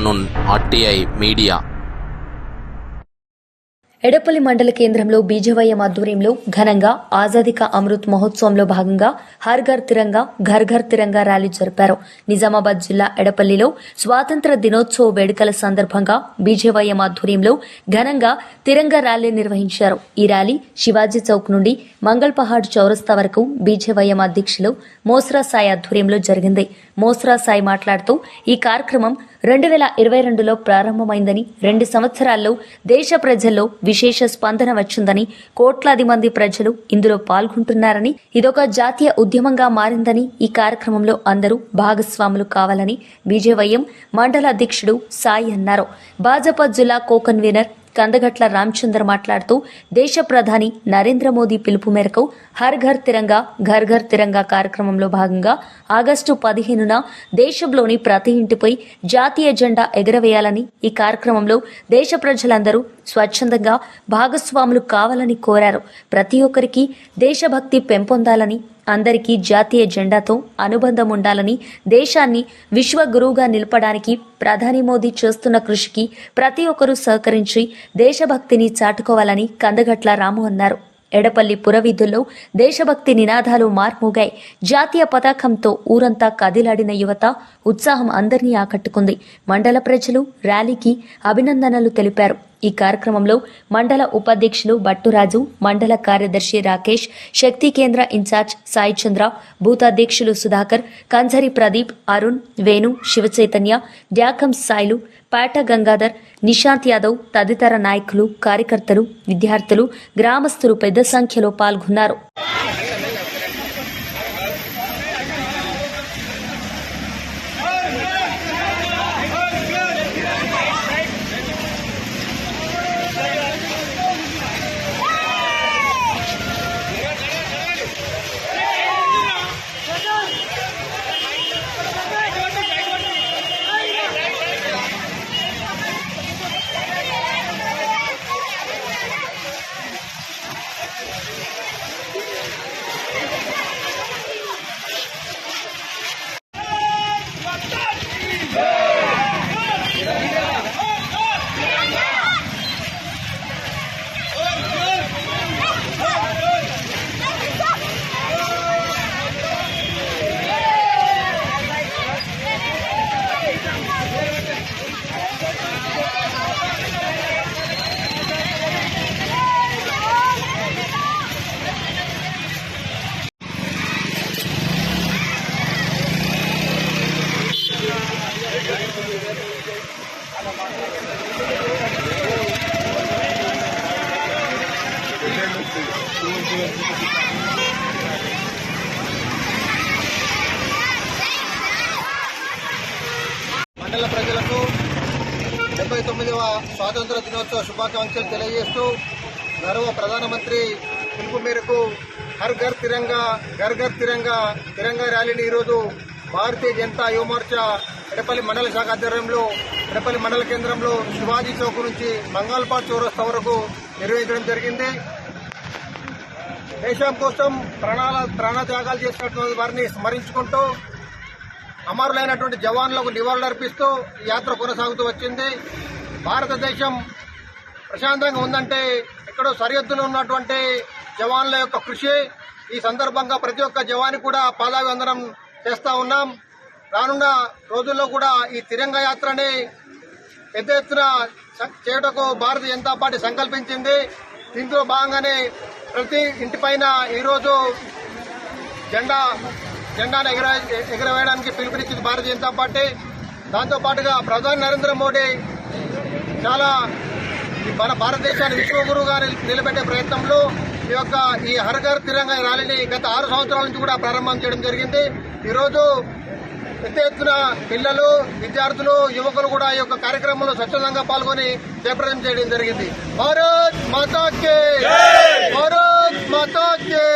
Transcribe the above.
Afternoon RTI media. Edapalli మండల కేంద్రంలో BJYM ఆధ్వర్యంలో ఘనంగా ఆజాదీ కా అమృత్ మహోత్సవంలో భాగంగా హర్ ఘర్ తిరంగా ఘర్ ఘర్ తిరంగా ర్యాలీ జరిపారు. నిజామాబాద్ జిల్లా ఎడపల్లిలో స్వాతంత్ర దినోత్సవ వేడుకల సందర్భంగా బీజేవైఎం ఆధ్వర్యంలో ఘనంగా తిరంగా ర్యాలీ నిర్వహించారు. ఈ ర్యాలీ శివాజీ చౌక్ నుండి మంగళ్ పహాడ్ చౌరస్తా వరకు బీజేవైఎం అధ్యక్షులు మోస్రా సాయి ఆధ్వర్యంలో జరిగింది. మోస్రా సాయి మాట్లాడుతూ ఈ కార్యక్రమం 2022లో ప్రారంభమైందని, 2 సంవత్సరాల్లో దేశ ప్రజల్లో విశేష స్పందన వచ్చిందని, కోట్లాది మంది ప్రజలు ఇందులో పాల్గొంటున్నారని, ఇదొక జాతీయ ఉద్యమంగా మారిందని, ఈ కార్యక్రమంలో అందరూ భాగస్వాములు కావాలని బీజేవైఎం మండల అధ్యక్షుడు సాయి అన్నారు. భాజపా జిల్లా కో కన్వీనర్ కందగట్ల రామచంద్ర మాట్లాడుతూ దేశ ప్రధాని నరేంద్ర మోదీ పిలుపు మేరకు హర్ ఘర్ తిరంగా ఘర్ ఘర్ తిరంగా కార్యక్రమంలో భాగంగా ఆగస్టు 15న దేశంలోని ప్రతి ఇంటిపై జాతీయ జెండా ఎగరవేయాలని, ఈ కార్యక్రమంలో దేశ ప్రజలందరూ స్వచ్ఛందంగా భాగస్వాములు కావాలని కోరారు. ప్రతి ఒక్కరికి దేశభక్తి పెంపొందాలని, అందరికీ జాతీయ జెండాతో అనుబంధం ఉండాలని, దేశాన్ని విశ్వగురువుగా నిలపడానికి ప్రధాని మోదీ చేస్తున్న కృషికి ప్రతి ఒక్కరూ సహకరించి దేశభక్తిని చాటుకోవాలని కందగట్ల రాము అన్నారు. ఎడపల్లి పురవీధుల్లో దేశభక్తి నినాదాలు మార్మోగాయి. జాతీయ పతాకంతో ఊరంతా కదిలాడిన యువత ఉత్సాహం అందరినీ ఆకట్టుకుంది. మండల ప్రజలు ర్యాలీకి అభినందనలు తెలిపారు. ఈ కార్యక్రమంలో మండల ఉపాధ్యక్షులు బట్టురాజు, మండల కార్యదర్శి రాకేష్, శక్తి కేంద్ర ఇన్ఛార్జ్ సాయి చంద్ర, బూత్ అధ్యక్షులు సుధాకర్, కంజరి ప్రదీప్, అరుణ్, వేణు, శివచైతన్య, డ్యాకం సాయిలు, పేట గంగాధర్, నిశాంత్ యాదవ్ తదితర నాయకులు, కార్యకర్తలు, విద్యార్థులు, గ్రామస్తులు పెద్ద సంఖ్యలో పాల్గొన్నారు. మండల ప్రజలకు 79వ స్వాతంత్ర దినోత్సవ శుభాకాంక్షలు తెలియజేస్తూ గౌరవ ప్రధానమంత్రి పిలుపు మేరకు హర్ ఘర్ తిరంగా ఘర్ ఘర్ తిరంగా తిరంగా ర్యాలీని ఈరోజు భారతీయ జనతా యువమోర్చా ఎడపల్లి మండల శాఖ ఆధ్వర్యంలో ఎడపల్లి మండల కేంద్రంలో శివాజీ చౌక్ నుంచి మంగళపాట్ చౌరస్తా వరకు నిర్వహించడం జరిగింది. దేశం కోసం ప్రాణత్యాగాలు చేసినటువంటి వారిని స్మరించుకుంటూ అమరులైనటువంటి జవాన్లకు నివాళులర్పిస్తూ ఈ యాత్ర కొనసాగుతూ వచ్చింది. భారతదేశం ప్రశాంతంగా ఉందంటే ఎక్కడో సరిహద్దులో ఉన్నటువంటి జవాన్ల యొక్క కృషి. ఈ సందర్భంగా ప్రతి ఒక్క జవాన్ కూడా పాదాభివందనం చేస్తూ ఉన్నాం. రానున్న రోజుల్లో కూడా ఈ తిరంగా యాత్రని పెద్ద ఎత్తున చేయటకు భారతీయ జనతా పార్టీ సంకల్పించింది. దీంట్లో భాగంగానే ప్రతి ఇంటిపైన ఈరోజు జెండాను ఎగరవేయడానికి పిలుపునిచ్చింది భారతీయ జనతా పార్టీ. దాంతోపాటుగా ప్రధాని నరేంద్ర మోడీ చాలా మన భారతదేశాన్ని విశ్వగురువుగా నిలబెట్టే ప్రయత్నంలో ఈ హర్ ఘర్ తిరంగా ర్యాలీని గత 6 సంవత్సరాల నుంచి కూడా ప్రారంభం చేయడం జరిగింది. ఈరోజు పెద్ద ఎత్తున పిల్లలు, విద్యార్థులు, యువకులు కూడా ఈ యొక్క కార్యక్రమంలో స్వచ్ఛందంగా పాల్గొని జయప్రదం చేయడం జరిగింది. భారత్ మాతా కే, భారత్ మాతా కే.